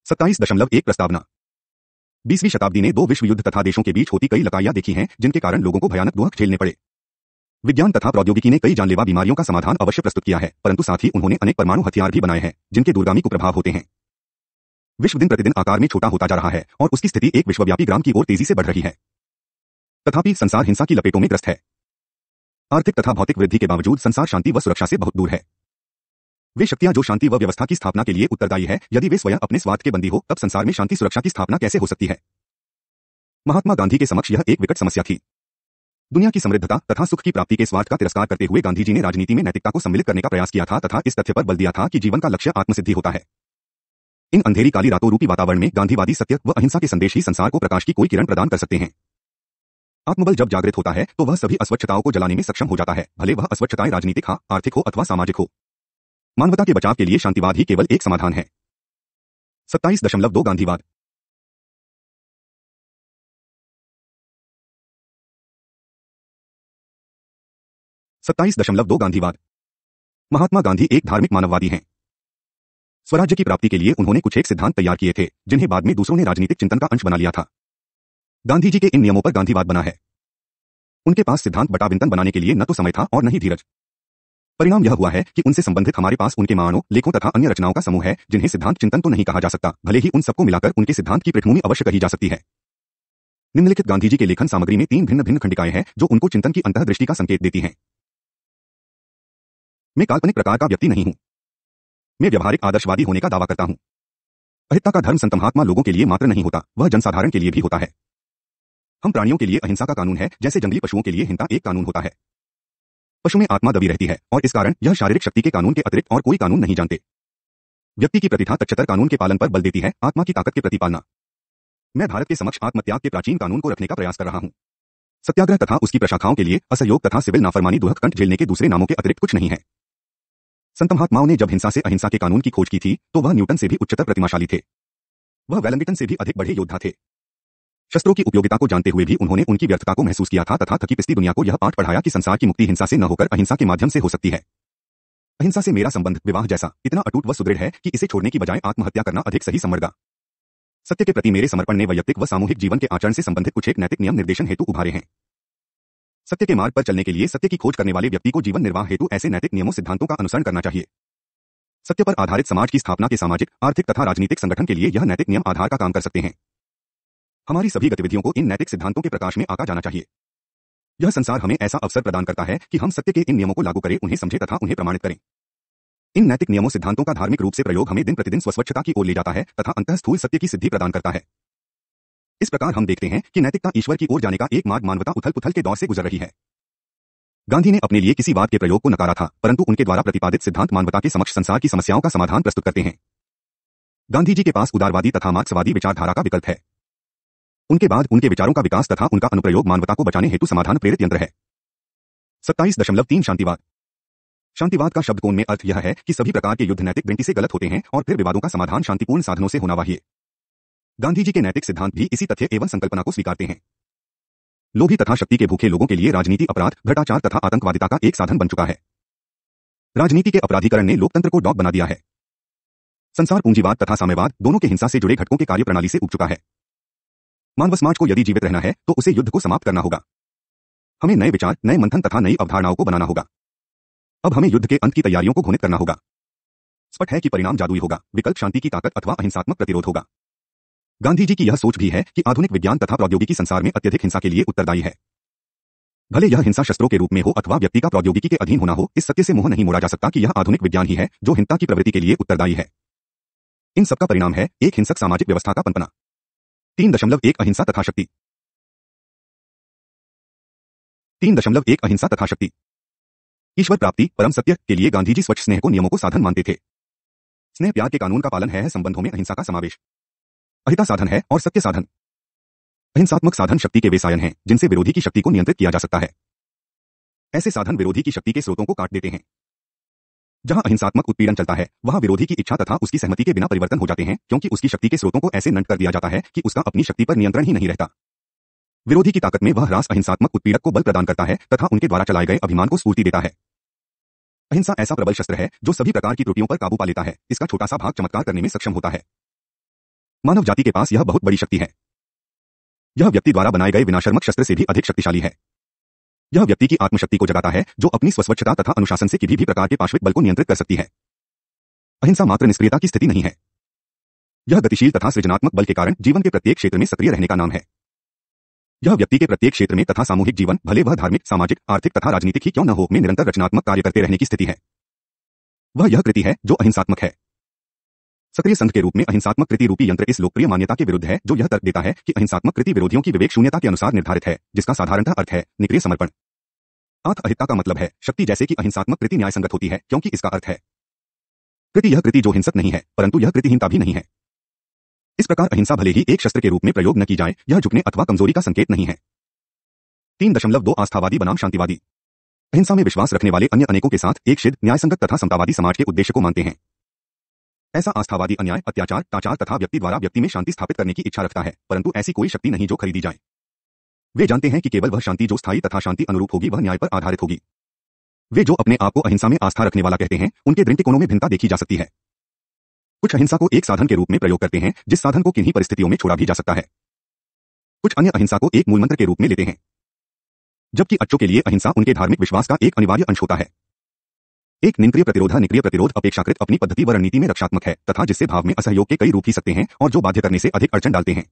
27.1 प्रस्तावना 20वीं शताब्दी ने दो विश्व युद्ध तथा देशों के बीच होती कई लड़ाइयां देखी हैं जिनके कारण लोगों को भयानक दुख झेलने पड़े। विज्ञान तथा प्रौद्योगिकी ने कई जानलेवा बीमारियों का समाधान अवश्य प्रस्तुत किया है, परंतु साथ ही उन्होंने अनेक परमाणु हथियार भी बनाए हैं जिनके दूरगामी कुप्रभाव होते हैं। विश्व दिन प्रतिदिन आकार में छोटा होता जा रहा है और उसकी स्थिति एक विश्वव्यापी ग्राम की ओर तेजी से बढ़ रही है। तथापि संसार हिंसा की लपेटों में ग्रस्त है। आर्थिक तथा भौतिक वृद्धि के बावजूद संसार शांति व सुरक्षा से बहुत दूर है। वे शक्तियां जो शांति व व्यवस्था की स्थापना के लिए उत्तरदायी है, यदि वे स्वयं अपने स्वार्थ के बंदी हो, तब संसार में शांति सुरक्षा की स्थापना कैसे हो सकती है? महात्मा गांधी के समक्ष यह एक विकट समस्या थी। दुनिया की समृद्धता तथा सुख की प्राप्ति के स्वार्थ का तिरस्कार करते हुए गांधी जी ने राजनीति में नैतिकता को सम्मिलित करने का प्रयास किया था तथा इस तथ्य पर बल दिया था कि जीवन का लक्ष्य आत्मसिद्धि होता है। इन अंधेरी काली रातों रूपी वातावरण में गांधीवादी सत्य व अहिंसा के संदेश ही संसार को प्रकाश की कोई किरण प्रदान कर सकते हैं। आत्मबल जब जागृत होता है तो वह सभी अस्वच्छताओं को जलाने में सक्षम हो जाता है, भले वह अस्वच्छताएं राजनीतिक हो, आर्थिक हो अथवा सामाजिक हो। मानवता के बचाव के लिए शांतिवाद ही केवल एक समाधान है। 27.2 गांधीवाद 27.2 गांधीवाद महात्मा गांधी एक धार्मिक मानववादी हैं। स्वराज्य की प्राप्ति के लिए उन्होंने कुछ एक सिद्धांत तैयार किए थे जिन्हें बाद में दूसरों ने राजनीतिक चिंतन का अंश बना लिया था। गांधी जी के इन नियमों पर गांधीवाद बना है। उनके पास सिद्धांत बटाबंटन बनाने के लिए न तो समय था और न ही धीरज। परिणाम यह हुआ है कि उनसे संबंधित हमारे पास उनके मानों, लेखों तथा अन्य रचनाओं का समूह है जिन्हें सिद्धांत चिंतन तो नहीं कहा जा सकता, भले ही उन सबको मिलाकर उनके सिद्धांत की पृष्ठभूमि अवश्य कही जा सकती है। निम्नलिखित गांधी जी के लेखन सामग्री में 3 भिन्न भिन्न खंडिकाएं हैं जो उनको चिंतन की अंतःदृष्टि का संकेत देती हैं। मैं काल्पनिक प्रकार का व्यक्ति नहीं हूं। मैं व्यवहारिक आदर्शवादी होने का दावा करता हूं। अहिंसा का धर्म संत महात्मा लोगों के लिए मात्र नहीं होता, वह जनसाधारण के लिए भी होता है। हम प्राणियों के लिए अहिंसा का कानून है, जैसे जंगली पशुओं के लिए हिंसा एक कानून होता है। पशु में आत्मा दबी रहती है और इस कारण यह शारीरिक शक्ति के कानून के अतिरिक्त और कोई कानून नहीं जानते। व्यक्ति की प्रतिथा तच्चतर कानून के पालन पर बल देती है, आत्मा की ताकत के प्रति पालना। मैं भारत के समक्ष आत्मत्याग के प्राचीन कानून को रखने का प्रयास कर रहा हूं। सत्याग्रह तथा उसकी प्रशाखाओं के लिए असहयोग तथा सिविल नाफरमानी दुहक कंठ झेलने के दूसरे नामों के अतिरिक्त कुछ नहीं है। संत महात्माओं ने जब हिंसा से अहिंसा के कानून की खोज की थी तो वह न्यूटन से भी उच्चतर प्रतिमाशाली थे। वह वेलिंगटन से भी अधिक बड़े योद्धा थे। शस्त्रों की उपयोगिता को जानते हुए भी उन्होंने उनकी व्यर्थता को महसूस किया था तथा थकी पिसती दुनिया को यह पाठ पढ़ाया कि संसार की मुक्ति हिंसा से न होकर अहिंसा के माध्यम से हो सकती है। अहिंसा से मेरा संबंध विवाह जैसा इतना अटूट व सुदृढ़ है कि इसे छोड़ने की बजाय आत्महत्या करना अधिक सही समझगा। सत्य के प्रति मेरे समर्पण ने वैयक्तिक व सामूहिक जीवन के आचरण से संबंधित कुछ एक नैतिक नियम निर्देशन हेतु उभारे हैं। सत्य के मार्ग पर चलने के लिए सत्य की खोज करने वाले व्यक्ति को जीवन निर्वाह हेतु ऐसे नैतिक नियमों सिद्धांतों का अनुसरण करना चाहिए। सत्य पर आधारित समाज की स्थापना के सामाजिक, आर्थिक तथा राजनीतिक संगठन के लिए यह नैतिक नियम आधार का काम कर सकते हैं। हमारी सभी गतिविधियों को इन नैतिक सिद्धांतों के प्रकाश में आंका जाना चाहिए। यह संसार हमें ऐसा अवसर प्रदान करता है कि हम सत्य के इन नियमों को लागू करें, उन्हें समझें तथा उन्हें प्रमाणित करें। इन नैतिक नियमों सिद्धांतों का धार्मिक रूप से प्रयोग हमें दिन प्रतिदिन स्वच्छता की ओर ले जाता है तथा अंतःस्थूल सत्य की सिद्धि प्रदान करता है। इस प्रकार हम देखते हैं कि नैतिकता ईश्वर की ओर जाने का एक मार्ग मानवता उथल पुथल के दौर से गुजर रही है। गांधी ने अपने लिए किसी वाद के प्रयोग को नकारा था, परंतु उनके द्वारा प्रतिपादित सिद्धांत मानवता के समक्ष संसार की समस्याओं का समाधान प्रस्तुत करते हैं। गांधी जी के पास उदारवादी तथा मार्क्सवादी विचारधारा का विकल्प है। उनके बाद उनके विचारों का विकास तथा उनका अनुप्रयोग मानवता को बचाने हेतु समाधान प्रेरित यंत्र है। 27.3 शांतिवाद शांतिवाद का शब्दकोण में अर्थ यह है कि सभी प्रकार के युद्ध नैतिक दृष्टि से गलत होते हैं और फिर विवादों का समाधान शांतिपूर्ण साधनों से होना चाहिए। गांधी जी के नैतिक सिद्धांत भी इसी तथ्य एवं संकल्पना को स्वीकारते हैं। लोभी तथा शक्ति के भूखे लोगों के लिए राजनीति अपराध, भ्रष्टाचार तथा आतंकवादिता का एक साधन बन चुका है। राजनीति के अपराधीकरण ने लोकतंत्र को डॉग बना दिया है। संसार पूंजीवाद तथा साम्यवाद दोनों के हिंसा से जुड़े घटकों के कार्यप्रणाली से उग चुका है। मानव समाज को यदि जीवित रहना है तो उसे युद्ध को समाप्त करना होगा। हमें नए विचार, नए मंथन तथा नई अवधारणाओं को बनाना होगा। अब हमें युद्ध के अंत की तैयारियों को घोषित करना होगा। स्पष्ट है कि परिणाम जादुई होगा, विकल्प शांति की ताकत अथवा अहिंसात्मक प्रतिरोध होगा। गांधी जी की यह सोच भी है कि आधुनिक विज्ञान तथा प्रौद्योगिकी संसार में अत्यधिक हिंसा के लिए उत्तरदायी है। भले यह हिंसा शस्त्रों के रूप में हो अथवा व्यक्ति का प्रौद्योगिकी के अधीन होना हो, इस सत्य से मोह नहीं मोड़ा जा सकता कि यह आधुनिक विज्ञान ही है जो हिंसा की प्रवृत्ति के लिए उत्तरदायी है। इन सबका परिणाम है एक हिंसक सामाजिक व्यवस्था का पनपना। 3.1 अहिंसा तथा शक्ति 3.1 अहिंसा तथा शक्ति ईश्वर प्राप्ति परम सत्य के लिए गांधी जी स्वच्छ स्नेह को नियमों को साधन मानते थे। स्नेह प्यार के कानून का पालन है संबंधों में अहिंसा का समावेश। अहिंसा साधन है और सत्य साधन। अहिंसात्मक साधन शक्ति के वे सायन हैं जिनसे विरोधी की शक्ति को नियंत्रित किया जा सकता है। ऐसे साधन विरोधी की शक्ति के स्रोतों को काट देते हैं। जहां अहिंसात्मक उत्पीड़न चलता है वहां विरोधी की इच्छा तथा उसकी सहमति के बिना परिवर्तन हो जाते हैं, क्योंकि उसकी शक्ति के स्रोतों को ऐसे नष्ट कर दिया जाता है कि उसका अपनी शक्ति पर नियंत्रण ही नहीं रहता। विरोधी की ताकत में वह ह्रास अहिंसात्मक उत्पीड़क को बल प्रदान करता है तथा उनके द्वारा चलाए गए अभिमान को स्फूर्ति देता है। अहिंसा ऐसा प्रबल शस्त्र है जो सभी प्रकार की त्रुटियों पर काबू पा लेता है। इसका छोटा सा भाग चमत्कार करने में सक्षम होता है। मानव जाति के पास यह बहुत बड़ी शक्ति है। यह व्यक्ति द्वारा बनाए गए विनाशर्मक शस्त्र से भी अधिक शक्तिशाली है। यह व्यक्ति की आत्मशक्ति को जगाता है, जो अपनी स्वच्छता तथा अनुशासन से किसी भी प्रकार के पार्श्विक बल को नियंत्रित कर सकती है। अहिंसा मात्र निष्क्रियता की स्थिति नहीं है। यह गतिशील तथा सृजनात्मक बल के कारण जीवन के प्रत्येक क्षेत्र में सक्रिय रहने का नाम है। यह व्यक्ति के प्रत्येक क्षेत्र में तथा सामूहिक जीवन, भले वह धार्मिक, सामाजिक, आर्थिक तथा राजनीतिक ही क्यों न हो, में निरंतर रचनात्मक कार्य करते रहने की स्थिति है। वह यह कृति है जो अहिंसात्मक है। सक्रिय संघ के रूप में अहिंसात्मक कृति रूपी यंत्र इस लोकप्रिय मान्यता के विरुद्ध है, जो यह तर्क देता है कि अहिंसात्मक कृति विरोधियों की विवेक शून्यता के अनुसार निर्धारित है, जिसका साधारणतः अर्थ है निष्क्रिय समर्पण। आत्म-अहिंसा का मतलब है शक्ति, जैसे कि अहिंसात्मक कृति न्याय संगत होती है, क्योंकि इसका अर्थ है कृति, यह कृति जो हिंसक नहीं है, परंतु यह कृतिहीनता भी नहीं है। इस प्रकार अहिंसा भले ही एक शस्त्र के रूप में प्रयोग न की जाए, यह झुकने अथवा कमजोरी का संकेत नहीं है। 3.2 आस्थावादी बनाम शांतिवादी। अहिंसा में विश्वास रखने वाले अन्य अनेकों के साथ एक सिद्ध, न्यायसंगत तथा समतावादी समाज के उद्देश्य को मानते हैं। ऐसा आस्थावादी अन्याय, अत्याचार, टाचार तथा व्यक्ति द्वारा व्यक्ति में शांति स्थापित करने की इच्छा रखता है, परंतु ऐसी कोई शक्ति नहीं जो खरीदी जाए। वे जानते हैं कि केवल वह शांति जो स्थायी तथा शांति अनुरूप होगी, वह न्याय पर आधारित होगी। वे जो अपने आप को अहिंसा में आस्था रखने वाला कहते हैं, उनके दृष्टिकोणों में भिन्नता देखी जा सकती है। कुछ अहिंसा को एक साधन के रूप में प्रयोग करते हैं, जिस साधन को किन्हीं परिस्थितियों में छोड़ा भी जा सकता है। कुछ अन्य अहिंसा को एक मूलमंत्र के रूप में लेते हैं, जबकि अच्छों के लिए अहिंसा उनके धार्मिक विश्वास का एक अनिवार्य अंश होता है। एक निष्क्रिय प्रतिरोध अपेक्षाकृत अपनी पद्धति व रणनीति में रक्षात्मक है तथा जिससे भाव में असहयोग के कई रूप ही सकते हैं और जो बाध्य करने से अधिक अड़चन डालते हैं।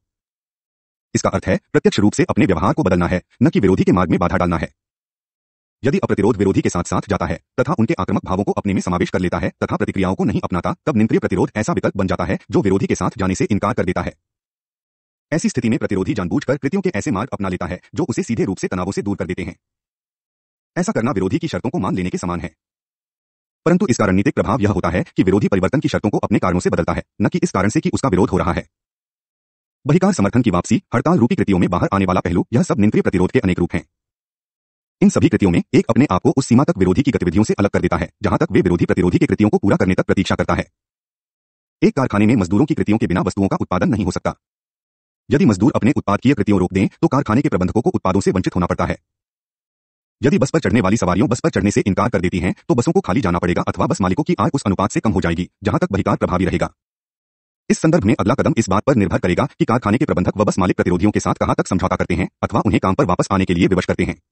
इसका अर्थ है प्रत्यक्ष रूप से अपने व्यवहार को बदलना है, न कि विरोधी के मार्ग में बाधा डालना है। यदि अप्रतिरोध विरोधी के साथ साथ जाता है तथा उनके आक्रामक भावों को अपने में समावेश कर लेता है तथा प्रतिक्रियाओं को नहीं अपनाता, तब निष्क्रिय प्रतिरोध ऐसा विकल्प बन जाता है जो विरोधी के साथ जाने से इनकार कर देता है। ऐसी स्थिति में प्रतिरोधी जानबूझकर कृत्यों के ऐसे मार्ग अपना लेता है जो उसे सीधे रूप से तनावों से दूर कर देते हैं। ऐसा करना विरोधी की शर्तों को मान लेने के समान है, परंतु इसका रणनीतिक प्रभाव यह होता है कि विरोधी परिवर्तन की शर्तों को अपने कारणों से बदलता है, न कि इस कारण से कि उसका विरोध हो रहा है। बहिकार समर्थन की वापसी, हड़ताल रूपी कृतियों में बाहर आने वाला पहलू, यह सब निष्क्रिय प्रतिरोध के अनेक रूप हैं। इन सभी कृतियों में एक अपने आप को उस सीमा तक विरोधी की गतिविधियों से अलग कर देता है जहां तक वे विरोधी प्रतिरोधी के कृतियों को पूरा करने तक प्रतीक्षा करता है। एक कारखाने में मजदूरों की कृतियों के बिना वस्तुओं का उत्पादन नहीं हो सकता। यदि मजदूर अपने उत्पादकीय कृतियों रोक दें तो कारखाने के प्रबंधकों को उत्पादों से वंचित होना पड़ता है। यदि बस पर चढ़ने वाली सवारियों बस पर चढ़ने से इनकार कर देती हैं, तो बसों को खाली जाना पड़ेगा अथवा बस मालिकों की आय उस अनुपात से कम हो जाएगी जहां तक बहिकार प्रभावी रहेगा। इस संदर्भ में अगला कदम इस बात पर निर्भर करेगा कि कारखाने के प्रबंधक व बस मालिक प्रतिरोधियों के साथ कहां तक समझौता करते हैं अथवा उन्हें काम पर वापस आने के लिए विवश करते हैं।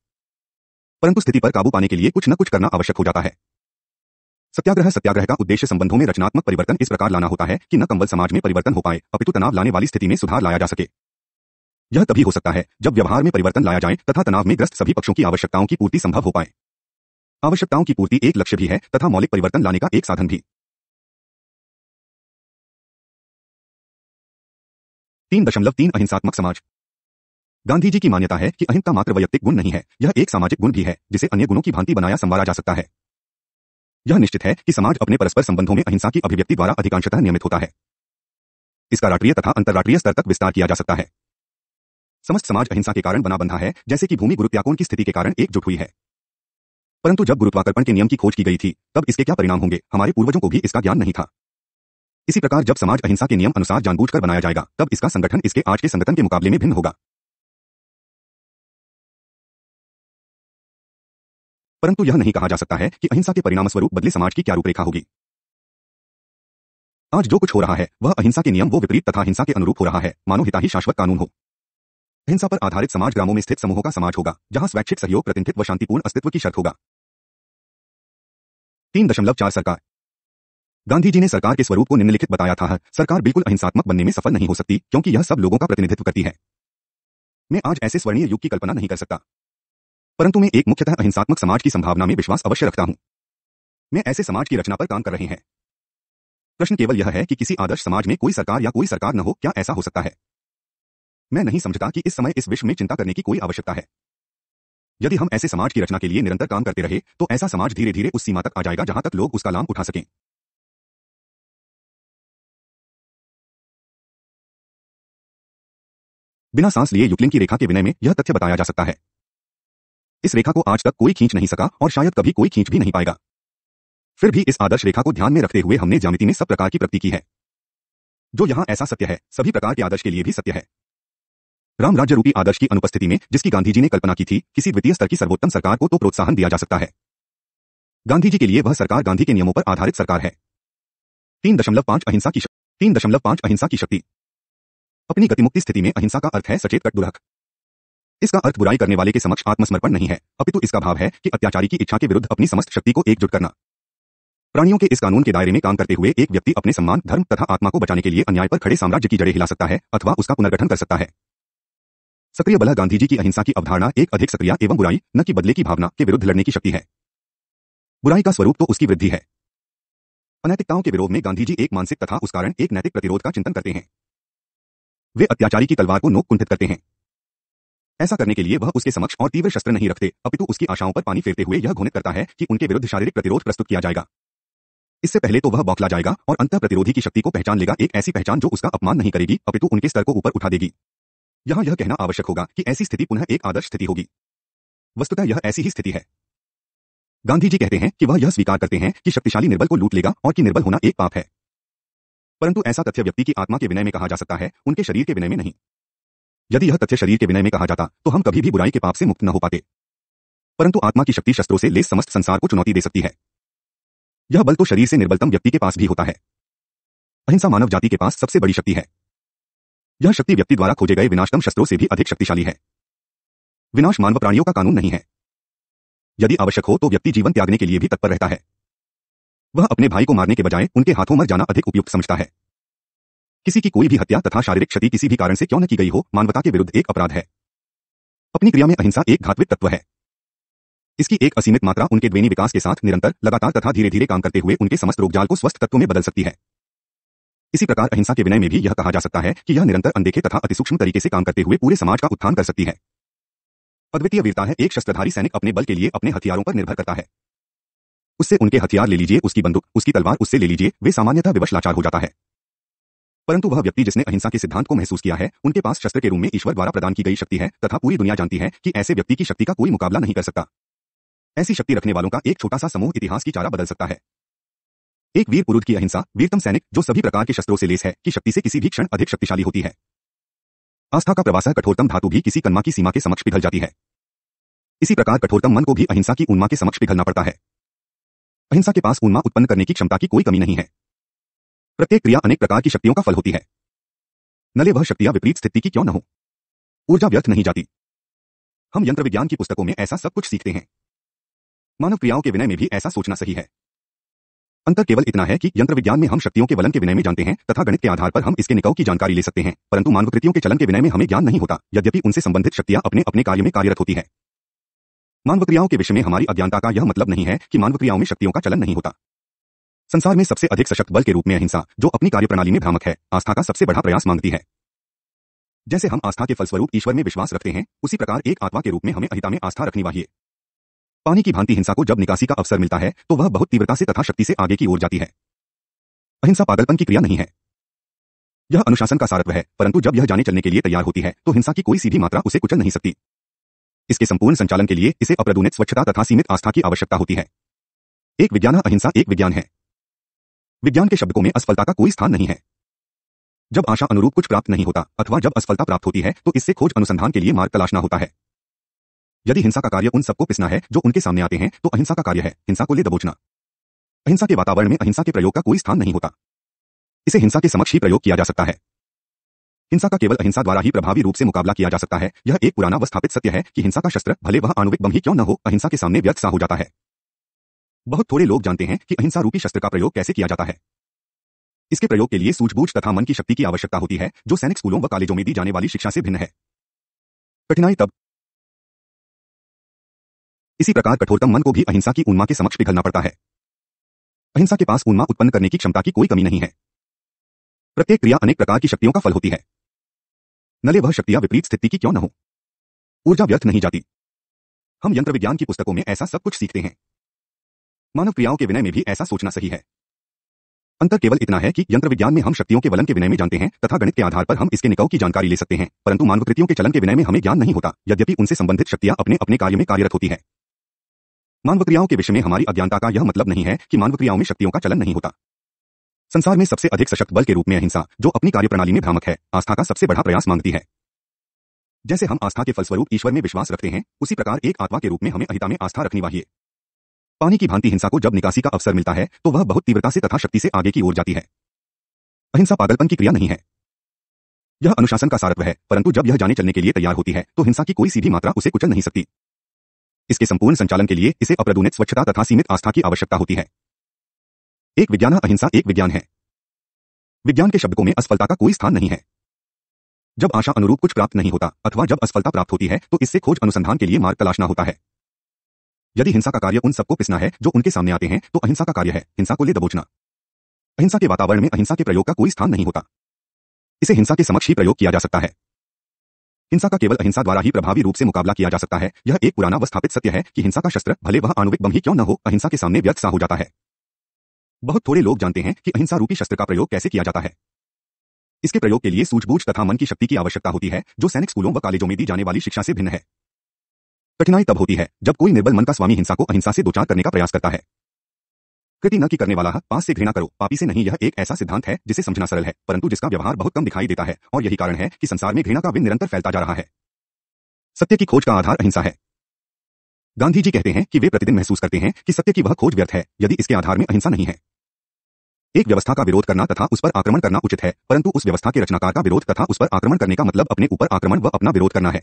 परंतु स्थिति पर काबू पाने के लिए कुछ न कुछ करना आवश्यक हो जाता है। सत्याग्रह का उद्देश्य संबंधों में रचनात्मक परिवर्तन इस प्रकार लाना होता है कि न केवल समाज में परिवर्तन हो पाए, अपितु तनाव लाने वाली स्थिति में सुधार लाया जा सके। यह तभी हो सकता है जब व्यवहार में परिवर्तन लाया जाए तथा तनाव में ग्रस्त सभी पक्षों की आवश्यकताओं की पूर्ति संभव हो पाए। आवश्यकताओं की पूर्ति एक लक्ष्य भी है तथा मौलिक परिवर्तन लाने का एक साधन भी। 3.3 अहिंसात्मक समाज। गांधी जी की मान्यता है कि अहिंसा मात्र वैयक्तिक गुण नहीं है, यह एक सामाजिक गुण भी है जिसे अन्य गुणों की भांति बनाया संवारा जा सकता है। यह निश्चित है कि समाज अपने परस्पर संबंधों में अहिंसा की अभिव्यक्ति द्वारा अधिकांशतः नियमित होता है। इसका राष्ट्रीय तथा अंतर्राष्ट्रीय स्तर तक विस्तार किया जा सकता है। समस्त समाज अहिंसा के कारण बना बंधा है, जैसे कि भूमि गुरुत्वाकर्षण की स्थिति के कारण एकजुट हुई है। परंतु जब गुरुत्वाकर्षण के नियम की खोज की गई थी, तब इसके क्या परिणाम होंगे, हमारे पूर्वजों को भी इसका ज्ञान नहीं था। इसी प्रकार जब समाज अहिंसा के नियम अनुसार जानबूझकर बनाया जाएगा, तब इसका संगठन इसके आज के संगठन के मुकाबले में भिन्न होगा। परंतु यह नहीं कहा जा सकता है कि अहिंसा के परिणामस्वरूप बदले समाज की क्या रूपरेखा होगी। आज जो कुछ हो रहा है वह अहिंसा के नियम वो विपरीत तथा हिंसा के अनुरूप हो रहा है, मानो हिता ही शाश्वत कानून हो। अहिंसा पर आधारित समाज ग्रामों में स्थित समूहों का समाज होगा, जहां स्वैच्छिक सहयोग, प्रतिनिधित्व व शांतिपूर्ण अस्तित्व की शर्त होगा। 3.4 सरकार। गांधी जी ने सरकार के स्वरूप को निम्नलिखित बताया था। सरकार बिल्कुल अहिंसात्मक बनने में सफल नहीं हो सकती, क्योंकि यह सब लोगों का प्रतिनिधित्व करती है। मैं आज ऐसे स्वर्णीय युग की कल्पना नहीं कर सकता, परंतु मैं एक मुख्यतः अहिंसात्मक समाज की संभावना में विश्वास अवश्य रखता हूं। मैं ऐसे समाज की रचना पर काम कर रहे हैं। प्रश्न केवल यह है कि किसी आदर्श समाज में कोई सरकार या कोई सरकार न हो, क्या ऐसा हो सकता है? मैं नहीं समझता कि इस समय इस विश्व में चिंता करने की कोई आवश्यकता है। यदि हम ऐसे समाज की रचना के लिए निरंतर काम करते रहे, तो ऐसा समाज धीरे धीरे उस सीमा तक आ जाएगा जहां तक लोग उसका लाभ उठा सकें। बिना सांस लिए यूक्लिन की रेखा के विनय में यह तथ्य बताया जा सकता है। इस रेखा को आज तक कोई खींच नहीं सका और शायद कभी कोई खींच भी नहीं पाएगा। फिर भी इस आदर्श रेखा को ध्यान में रखते हुए हमने ज्यामिति में सब प्रकार की प्रगति की है। जो यहां ऐसा सत्य है, सभी प्रकार के आदर्श के लिए भी सत्य है। राम राज्य रूपी आदर्श की अनुपस्थिति में, जिसकी गांधी जी ने कल्पना की थी, किसी द्वितीय स्तर की सर्वोत्तम सरकार को तो प्रोत्साहन दिया जा सकता है। गांधी जी के लिए वह सरकार गांधी के नियमों पर आधारित सरकार है। 3.5 अहिंसा की शक्ति। अपनी गतिमुक्ति स्थिति में अहिंसा का अर्थ है सचेत कट दुरहक। इसका अर्थ बुराई करने वाले के समक्ष आत्मसमर्पण नहीं है, अपितु इसका भाव है कि अत्याचारी की इच्छा के विरुद्ध अपनी समस्त शक्ति को एकजुट करना। प्राणियों के इस कानून के दायरे में काम करते हुए एक व्यक्ति अपने सम्मान, धर्म तथा आत्मा को बचाने के लिए अन्याय पर खड़े साम्राज्य की जड़ें हिला सकता है अथवा उसका पुनर्गठन कर सकता है। सक्रिय बल गांधी जी की अहिंसा की अवधारणा एक अधिक सक्रिय एवं बुराई, न कि बदले की भावना, के विरुद्ध लड़ने की शक्ति है। बुराई का स्वरूप तो उसकी वृद्धि है। अनैतिकताओं के विरोध में गांधी जी एक मानसिक तथा उस कारण एक नैतिक प्रतिरोध का चिंतन करते हैं। वे अत्याचारी की तलवार को नोक कुंठित करते हैं। ऐसा करने के लिए वह उसके समक्ष और तीव्र शस्त्र नहीं रखते, अपितु उसकी आशाओं पर पानी फेरते हुए यह घोषित करता है कि उनके विरुद्ध शारीरिक प्रतिरोध प्रस्तुत किया जाएगा। इससे पहले तो वह बौखला जाएगा और अंतः प्रतिरोधी की शक्ति को पहचान लेगा, एक ऐसी पहचान जो उसका अपमान नहीं करेगी अपितु उनके स्तर को ऊपर उठा देगी। यहाँ यह कहना आवश्यक होगा कि ऐसी स्थिति पुनः एक आदर्श स्थिति होगी। वस्तुतः यह ऐसी ही स्थिति है। गांधी जी कहते हैं कि वह यह स्वीकार करते हैं कि शक्तिशाली निर्बल को लूट लेगा और कि निर्बल होना एक पाप है। परंतु ऐसा तथ्य व्यक्ति की आत्मा के विनय में कहा जा सकता है, उनके शरीर के विनय में नहीं। यदि यह तथ्य शरीर के विनय में कहा जाता तो हम कभी भी बुराई के पाप से मुक्त न हो पाते। परंतु आत्मा की शक्ति शस्त्रों से लेस समस्त संसार को चुनौती दे सकती है। यह बल तो शरीर से निर्बलतम व्यक्ति के पास भी होता है। अहिंसा मानव जाति के पास सबसे बड़ी शक्ति है। यह शक्ति व्यक्ति द्वारा खोजे गए विनाशतम शस्त्रों से भी अधिक शक्तिशाली है। विनाश मानव प्राणियों का कानून नहीं है। यदि आवश्यक हो तो व्यक्ति जीवन त्यागने के लिए भी तत्पर रहता है। वह अपने भाई को मारने के बजाय उनके हाथों मर जाना अधिक उपयुक्त समझता है। किसी की कोई भी हत्या तथा शारीरिक क्षति किसी भी कारण से क्यों न की गई हो, मानवता के विरुद्ध एक अपराध है। अपनी क्रिया में अहिंसा एक घातविक तत्व है। इसकी एक असीमित मात्रा उनके द्वेनी विकास के साथ निरंतर, लगातार तथा धीरे धीरे काम करते हुए उनके समस्त रोगजाल को स्वस्थ तत्व में बदल सकती है। इसी प्रकार अहिंसा के विनय में भी यह कहा जा सकता है कि यह निरंतर अनदेखे तथा अतिसूक्ष्म तरीके से काम करते हुए पूरे समाज का उत्थान कर सकती है। अद्वितीय वीरता है एक शस्त्रधारी सैनिक अपने बल के लिए अपने हथियारों पर निर्भर करता है। उससे उनके हथियार ले लीजिए, उसकी बंदूक, उसकी तलवार उससे ले लीजिए, वे सामान्यतः विवश लाचार हो जाता है। परंतु वह व्यक्ति जिसने अहिंसा के सिद्धांत को महसूस किया है, उनके पास शस्त्र के रूप में ईश्वर द्वारा प्रदान की गई शक्ति है तथा पूरी दुनिया जानती है कि ऐसे व्यक्ति की शक्ति का कोई मुकाबला नहीं कर सकता। ऐसी शक्ति रखने वालों का एक छोटा सा समूह इतिहास की चारा बदल सकता है। एक वीर पुरुष की अहिंसा, वीरतम सैनिक जो सभी प्रकार के शस्त्रों से लेस है, की शक्ति से किसी भी क्षण अधिक शक्तिशाली होती है। आस्था का प्रवासह कठोरतम धातु भी किसी कन्मा की सीमा के समक्ष पिघल जाती है। इसी प्रकार कठोरतम मन को भी अहिंसा की उन्मा के समक्ष पिघलना पड़ता है। अहिंसा के पास उन्मा उत्पन्न करने की क्षमता की कोई कमी नहीं है। प्रत्येक क्रिया अनेक प्रकार की शक्तियों का फल होती है। नले वह शक्तियां विपरीत स्थिति की क्यों न हो, ऊर्जा व्यर्थ नहीं जाती। हम यंत्र विज्ञान की पुस्तकों में ऐसा सब कुछ सीखते हैं। मानव क्रियाओं के विनय में भी ऐसा सोचना सही है। अंतर केवल इतना है कि यंत्र विज्ञान में हम शक्तियों के वलन के विनय में जानते हैं तथा गणित के आधार पर हम इसके निकौ की जानकारी ले सकते हैं, परंतु मानव कृतियों के चलन के विनय में हमें ज्ञान नहीं होता, यद्यपि उनसे संबंधित शक्तियां अपने अपने कार्य में कार्यरत होती है। मानव क्रियाओं के विषय में हमारी अज्ञानता का यह मतलब नहीं है कि मानव क्रियाओं में शक्तियों का चलन नहीं होता। संसार में सबसे अधिक सशक्त बल के रूप में अहिंसा, जो अपनी कार्यप्रणाली में भ्रामक है, आस्था का सबसे बड़ा प्रयास मांगती है। जैसे हम आस्था के फलस्वरूप ईश्वर में विश्वास रखते हैं, उसी प्रकार एक आत्मा के रूप में हमें अहिंसा में आस्था रखनी चाहिए। पानी की भांति हिंसा को जब निकासी का अवसर मिलता है तो वह बहुत तीव्रता से तथा शक्ति से आगे की ओर जाती है। अहिंसा पागलपन की क्रिया नहीं है। यह अनुशासन का सारत्व है, परंतु जब यह जाने चलने के लिए तैयार होती है तो हिंसा की कोई सी भी मात्रा उसे कुचल नहीं सकती। इसके संपूर्ण संचालन के लिए इसे अप्रदूनित स्वच्छता तथा सीमित आस्था की आवश्यकता होती है। एक विज्ञान, अहिंसा एक विज्ञान है। विज्ञान के शब्द को में असफलता का कोई स्थान नहीं है। जब आशा अनुरूप कुछ प्राप्त नहीं होता अथवा जब असफलता प्राप्त होती है तो इससे खोज अनुसंधान के लिए मार्ग तलाशना होता है। यदि हिंसा का कार्य उन सबको पिसना है जो उनके सामने आते हैं, तो अहिंसा का कार्य है हिंसा को ले दबोचना। अहिंसा के वातावरण में अहिंसा के प्रयोग का कोई स्थान नहीं होता। इसे हिंसा के समक्ष ही प्रयोग किया जा सकता है। हिंसा का केवल अहिंसा द्वारा ही प्रभावी रूप से मुकाबला किया जा सकता है। यह एक पुराना व स्थापित सत्य है कि हिंसा का शस्त्र, भले वह आणविक बम ही क्यों न हो, अहिंसा के सामने व्यर्थ सा हो जाता है। बहुत थोड़े लोग जानते हैं कि अहिंसा रूपी शस्त्र का प्रयोग कैसे किया जाता है। इसके प्रयोग के लिए सूझबूझ तथा मन की शक्ति की आवश्यकता होती है, जो सैनिक स्कूलों व कॉलेजों में दी जाने वाली शिक्षा से भिन्न है। कठिनाई तब इसी प्रकार कठोरतम मन को भी अहिंसा की उन्मा के समक्ष पिघलना पड़ता है। अहिंसा के पास उन्मा उत्पन्न करने की क्षमता की कोई कमी नहीं है। प्रत्येक क्रिया अनेक प्रकार की शक्तियों का फल होती है। नले वह शक्तियां विपरीत स्थिति की क्यों न हो, ऊर्जा व्यर्थ नहीं जाती। हम यंत्र विज्ञान की पुस्तकों में ऐसा सब कुछ सीखते हैं। मानव क्रियाओं के विनय में भी ऐसा सोचना सही है। अंतर केवल इतना है कि यंत्र विज्ञान में हम शक्तियों के वलन के विनय में जानते हैं तथा गणित के आधार पर हम इसके निकौ की जानकारी ले सकते हैं, परंतु मानव कृतियों के चलन के विनय में हमें ज्ञान नहीं होता, यद्यपि उनसे संबंधित शक्तियां अपने अपने कार्य में कार्यरत होती है। मानव क्रियाओं के विषय में हमारी अज्ञानता का यह मतलब नहीं है कि मानव क्रियाओं में शक्तियों का चलन नहीं होता। संसार में सबसे अधिक सशक्त बल के रूप में अहिंसा, जो अपनी कार्यप्रणाली में भ्रामक है, आस्था का सबसे बड़ा प्रयास मांगती है। जैसे हम आस्था के फलस्वरूप ईश्वर में विश्वास रखते हैं, उसी प्रकार एक आत्मा के रूप में हमें अहिंसा में आस्था रखनी चाहिए। पानी की भांति हिंसा को जब निकासी का अवसर मिलता है तो वह बहुत तीव्रता से तथा शक्ति से आगे की ओर जाती है। अहिंसा पागलपन की क्रिया नहीं है। यह अनुशासन का सारत्व है, परंतु जब यह जाने चलने के लिए तैयार होती है तो हिंसा की कोई सीधी मात्रा उसे कुचल नहीं सकती। इसके संपूर्ण संचालन के लिए इसे अप्रदूनित स्वच्छता तथा सीमित आस्था की आवश्यकता होती है। एक विज्ञान अहिंसा एक विज्ञान है। विज्ञान के शब्दों में असफलता का कोई स्थान नहीं है। जब आशा अनुरूप कुछ प्राप्त नहीं होता अथवा जब असफलता प्राप्त होती है तो इससे खोज अनुसंधान के लिए मार्ग तलाशना होता है। यदि हिंसा का कार्य उन सबको पिसना है जो उनके सामने आते हैं तो अहिंसा का कार्य है हिंसा को ले दबोचना। अहिंसा के वातावरण में अहिंसा के प्रयोग का कोई स्थान नहीं होता। इसे हिंसा के समक्ष ही प्रयोग किया जा सकता है। हिंसा का केवल अहिंसा द्वारा ही प्रभावी रूप से मुकाबला किया जा सकता है। यह एक पुराना व स्थापित सत्य है कि हिंसा का शस्त्र भले वह आणविक बम ही क्यों न हो अहिंसा के सामने व्यर्थ सा हो जाता है। बहुत थोड़े लोग जानते हैं कि अहिंसा रूपी शस्त्र का प्रयोग कैसे किया जाता है। इसके प्रयोग के लिए सूझबूझ तथा मन की शक्ति की आवश्यकता होती है जो सैनिक स्कूलों व कॉलेजों में दी जाने वाली शिक्षा से भिन्न है। कठिनाई तब होती है जब कोई निर्बल मन का स्वामी हिंसा को अहिंसा से दोचार करने का प्रयास करता है। कृति न की करने वाला पास से घृणा करो पापी से नहीं। यह एक ऐसा सिद्धांत है जिसे समझना सरल है परंतु जिसका व्यवहार बहुत कम दिखाई देता है और यही कारण है कि संसार में घृणा का विन निरंतर फैलता जा रहा है। सत्य की खोज का आधार अहिंसा है। गांधी जी कहते हैं कि वे प्रतिदिन महसूस करते हैं कि सत्य की वह खोज व्यर्थ है यदि इसके आधार में अहिंसा नहीं है। एक व्यवस्था का विरोध करना तथा उस पर आक्रमण करना उचित है, परंतु उस व्यवस्था के रचनाकार का विरोध तथा उस पर आक्रमण करने का मतलब अपने ऊपर आक्रमण व अपना विरोध करना है।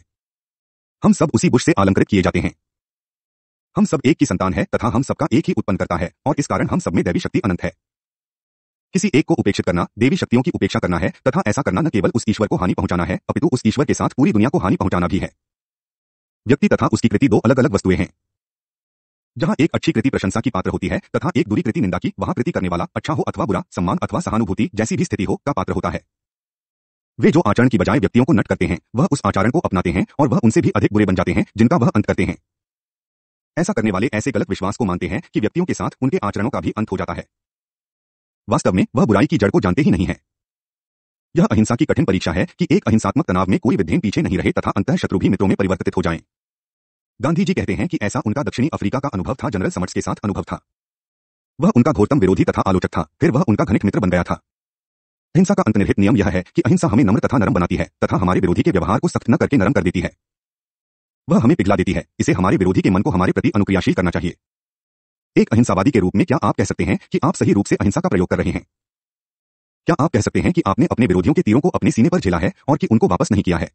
हम सब उसी बुश से अलंकृत किए जाते हैं। हम सब एक की संतान है तथा हम सबका एक ही उत्पन्न करता है और इस कारण हम सब में दैवी शक्ति अनंत है। किसी एक को उपेक्षित करना देवी शक्तियों की उपेक्षा करना है तथा ऐसा करना न केवल उस ईश्वर को हानि पहुंचाना है अपितु उस ईश्वर के साथ पूरी दुनिया को हानि पहुंचाना भी है। व्यक्ति तथा उसकी कृति दो अलग अलग वस्तुएं हैं। जहां एक अच्छी कृति प्रशंसा की पात्र होती है तथा एक बुरी कृति निंदा की, वहां कृति करने वाला अच्छा हो अथवा बुरा, सम्मान अथवा सहानुभूति जैसी भी स्थिति हो का पात्र होता है। वे जो आचरण की बजाय व्यक्तियों को नष्ट करते हैं वह उस आचरण को अपनाते हैं और वह उनसे भी अधिक बुरे बन जाते हैं जिनका वह अंत करते हैं। ऐसा करने वाले ऐसे गलत विश्वास को मानते हैं कि व्यक्तियों के साथ उनके आचरणों का भी अंत हो जाता है। वास्तव में वह बुराई की जड़ को जानते ही नहीं है। यह अहिंसा की कठिन परीक्षा है कि एक अहिंसात्मक तनाव में कोई विद्येन पीछे नहीं रहे तथा अंतः शत्रु भी मित्रों में परिवर्तित हो जाएं। गांधी जी कहते हैं कि ऐसा उनका दक्षिणी अफ्रीका का अनुभव था, जनरल समर्ट्स के साथ अनुभव था। वह उनका घोरतम विरोधी तथा आलोचक था, फिर वह उनका घनिष्ठ मित्र बन गया था। अहिंसा का अंतर्निहित नियम यह है कि अहिंसा हमें नम्र तथा नरम बनाती है तथा हमारे विरोधी के व्यवहार को सख्त न करके नरम कर देती है। वह हमें पिघला देती है। इसे हमारे विरोधी के मन को हमारे प्रति अनुक्रियाशील करना चाहिए। एक अहिंसावादी के रूप में क्या आप कह सकते हैं कि आप सही रूप से अहिंसा का प्रयोग कर रहे हैं? क्या आप कह सकते हैं कि आपने अपने विरोधियों के तीरों को अपने सीने पर झेला है और कि उनको वापस नहीं किया है?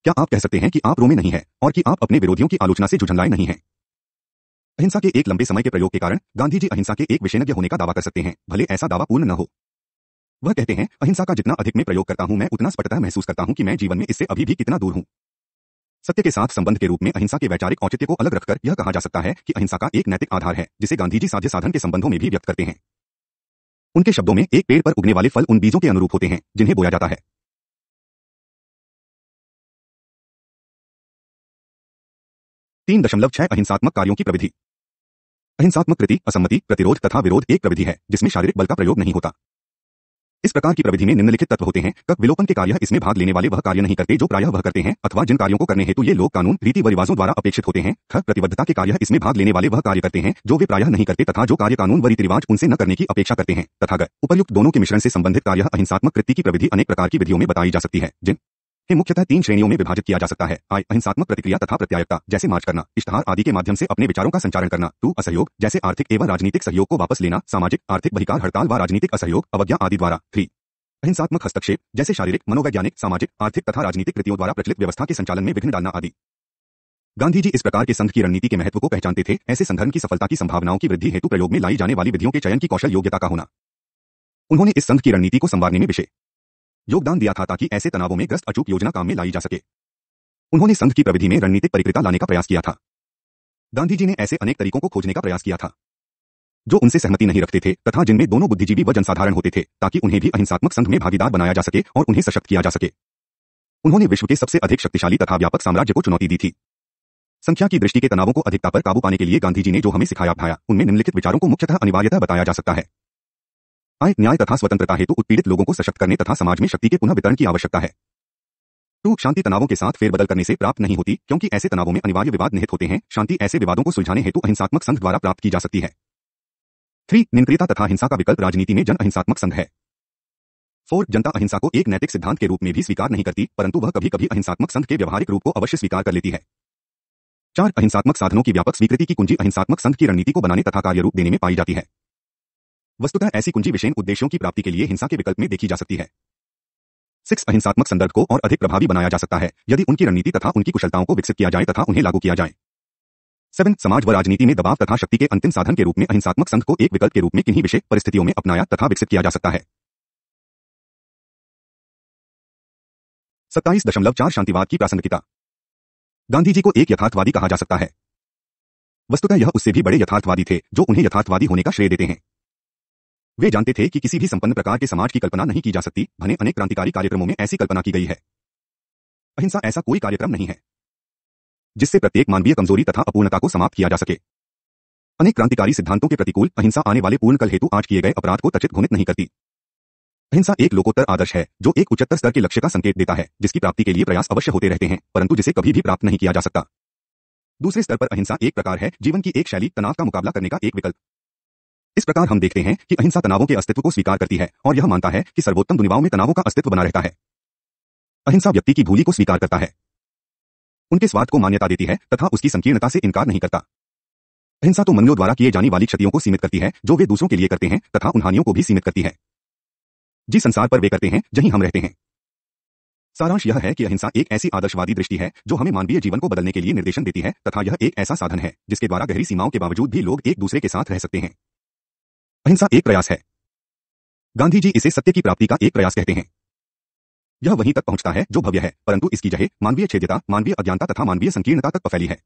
क्या आप कह सकते हैं कि आप रोमे नहीं है और कि आप अपने विरोधियों की आलोचना से झुझलाए नहीं हैं? अहिंसा के एक लंबे समय के प्रयोग के कारण गांधी जी अहिंसा के एक विशेषज्ञ होने का दावा कर सकते हैं, भले ऐसा दावा पूर्ण न हो। वह कहते हैं, अहिंसा का जितना अधिक मैं प्रयोग करता हूं मैं उतना स्पष्टतः महसूस करता हूं कि मैं जीवन में इससे अभी भी कितना दूर हूं। सत्य के साथ संबंध के रूप में अहिंसा के वैचारिक औचित्य को अलग रखकर यह कहा जा सकता है कि अहिंसा का एक नैतिक आधार है जिसे गांधी जी साध्य साधन के संबंधों में भी व्यक्त करते हैं। उनके शब्दों में एक पेड़ पर उगने वाले फल उन बीजों के अनुरूप होते हैं जिन्हें बोया जाता है। 3.6 अहिंसात्मक कार्यों की प्रविधि। अहिंसात्मक कृति, असम्मति, प्रतिरोध तथा विरोध एक प्रविधि है जिसमें शारीरिक बल का प्रयोग नहीं होता। इस प्रकार की प्रविधि में निम्नलिखित तत्व होते हैं। कक विलोपन के कार्य इसमें भाग लेने वाले वह कार्य नहीं करते जो प्रायः वह करते हैं अथवा जिन कार्यों को करने हेतु ये लोग कानून रीति व रिवाजों द्वारा अपेक्षित होते हैं। ख प्रतिबद्धता के कार्य इसमें भाग लेने वाले वह कार्य करते हैं जो वे प्रायः नहीं करते तथा जो कार्य कानून व रीति रिवाज उनसे न करने की अपेक्षा करते हैं। तथा ग उपर्युक्त दोनों के मिश्रण से संबंधित कार्य अहिंसात्मक कृति की प्रविधि अनेक प्रकार की विधियों में बताई जा सकती है जिन मुख्यतः 3 श्रेणियों में विभाजित किया जा सकता है। अहिंसात्मक प्रतिक्रिया तथा प्रत्यायकता जैसे मार्च करना, इश्तहार आदि के माध्यम से अपने विचारों का संचारण करना। 2 असहयोग जैसे आर्थिक एवं राजनीतिक सहयोग को वापस लेना, सामाजिक आर्थिक बहिकार हड़ताल व राजनीतिक असहयोग अवज्ञा आदि द्वारा। 3 अहिंसात्मक हस्तक्षेप जैसे शारीरिक, मनोवैज्ञानिक, सामाजिक, आर्थिक तथा राजनीतिक कृतियों द्वारा प्रचलित व्यवस्था के संचालन में विघ्न डालना आदि। गांधी जी इस प्रकार के संघ की रणनीति के महत्व को पहचानते थे। ऐसे संगठन की सफलता की संभावनाओं की वृद्धि हेतु प्रयोग में लाई जाने वाली विधियों के चयन की कौशल योग्यता का होना। उन्होंने इस संघ की रणनीति को संवारने में विशेष योगदान दिया था ताकि ऐसे तनावों में ग्रस्त अचूक योजना काम में लाई जा सके। उन्होंने संघ की प्रविधि में रणनीतिक परिकृता लाने का प्रयास किया था। गांधी जी ने ऐसे अनेक तरीकों को खोजने का प्रयास किया था जो उनसे सहमति नहीं रखते थे तथा जिनमें दोनों बुद्धिजीवी व जनसाधारण होते थे ताकि उन्हें भी अहिंसात्मक संघ में भागीदार बनाया जा सके और उन्हें सशक्त किया जा सके। उन्होंने विश्व के सबसे अधिक शक्तिशाली तथा व्यापक साम्राज्य को चुनौती दी थी। संख्या की दृष्टि के तनावों को अधिकता पर काबू पाने के लिए गांधी जी ने जो हमें सिखाया भाया उनमें निम्नलिखित विचारों को मुख्यतः अनिवार्यतः बताया जा सकता है। न्याय तथा स्वतंत्रता हेतु उत्पीड़ित लोगों को सशक्त करने तथा समाज में शक्ति के पुनः वितरण की आवश्यकता है। 2 शांति तनावों के साथ फेरबदल करने से प्राप्त नहीं होती क्योंकि ऐसे तनावों में अनिवार्य विवाद निहित होते हैं। शांति ऐसे विवादों को सुलझाने हेतु अहिंसात्मक संघ द्वारा प्राप्त की जा सकती है। 3 निष्क्रियता तथा हिंसा का विकल्प राजनीति में जन अहिंसात्मक संघ है। 4 जनता अहिंसा को एक नैतिक सिद्धांत के रूप में भी स्वीकार नहीं करती परंतु वह कभी कभी अहिंसात्मक संघ के व्यवहारिक रूप को अवश्य स्वीकार कर लेती है। 4 अहिंसात्मक साधनों की व्यापक स्वीकृति की कुंजी अहिंसात्मक संघ की रणनीति को बनाने तथा कार्य रूप देने में पाई जाती है। वस्तुतः ऐसी कुंजी विशेष उद्देश्यों की प्राप्ति के लिए हिंसा के विकल्प में देखी जा सकती है। 6 अहिंसात्मक संदर्भ को और अधिक प्रभावी बनाया जा सकता है यदि उनकी रणनीति तथा उनकी कुशलताओं को विकसित किया जाए तथा उन्हें लागू किया जाए। 7 समाज व राजनीति में दबाव तथा शक्ति के अंतिम साधन के रूप में अहिंसात्मक संघ को एक विकल्प के रूप में किन्हीं विशेष परिस्थितियों में अपनाया तथा विकसित किया जा सकता है। 27.4 शांतिवाद की प्रासंगिकता। गांधी जी को एक यथार्थवादी कहा जा सकता है। वस्तुतः यह उससे भी बड़े यथार्थवादी थे जो उन्हें यथार्थवादी होने का श्रेय देते हैं। वे जानते थे कि किसी भी संपन्न प्रकार के समाज की कल्पना नहीं की जा सकती, भले अनेक क्रांतिकारी कार्यक्रमों में ऐसी कल्पना की गई है। अहिंसा ऐसा कोई कार्यक्रम नहीं है जिससे प्रत्येक मानवीय कमजोरी तथा अपूर्णता को समाप्त किया जा सके। अनेक क्रांतिकारी सिद्धांतों के प्रतिकूल अहिंसा आने वाले पूर्ण कल हेतु आज किए गए अपराध को तचित घुनित नहीं करती। अहिंसा एक लोकोत्तर आदर्श है जो एक उच्चतर स्तर के लक्ष्य का संकेत देता है जिसकी प्राप्ति के लिए प्रयास अवश्य होते रहते हैं परंतु जिसे कभी भी प्राप्त नहीं किया जा सकता। दूसरे स्तर पर अहिंसा एक प्रकार है जीवन की एक शैली, तनाव का मुकाबला करने का एक विकल्प। इस प्रकार हम देखते हैं कि अहिंसा तनावों के अस्तित्व को स्वीकार करती है और यह मानता है कि सर्वोत्तम दुनियाओं में तनावों का अस्तित्व बना रहता है। अहिंसा व्यक्ति की भूली को स्वीकार करता है, उनके स्वार्थ को मान्यता देती है तथा उसकी संकीर्णता से इनकार नहीं करता। अहिंसा तो मनुष्यों द्वारा किए जाने वाली क्षतियों को सीमित करती है जो वे दूसरों के लिए करते हैं तथा उन हानियों को भी सीमित करती है जिस संसार पर वे करते हैं जहीं हम रहते हैं। सारांश यह है कि अहिंसा एक ऐसी आदर्शवादी दृष्टि है जो हमें मानवीय जीवन को बदलने के लिए निर्देशन देती है तथा यह एक ऐसा साधन है जिसके द्वारा गहरी सीमाओं के बावजूद भी लोग एक दूसरे के साथ रह सकते हैं। अहिंसा एक प्रयास है। गांधी जी इसे सत्य की प्राप्ति का एक प्रयास कहते हैं। यह वहीं तक पहुंचता है जो भव्य है परंतु इसकी जगह मानवीय छेद्यता, मानवीय अज्ञानता तथा मानवीय संकीर्णता तक फैली है।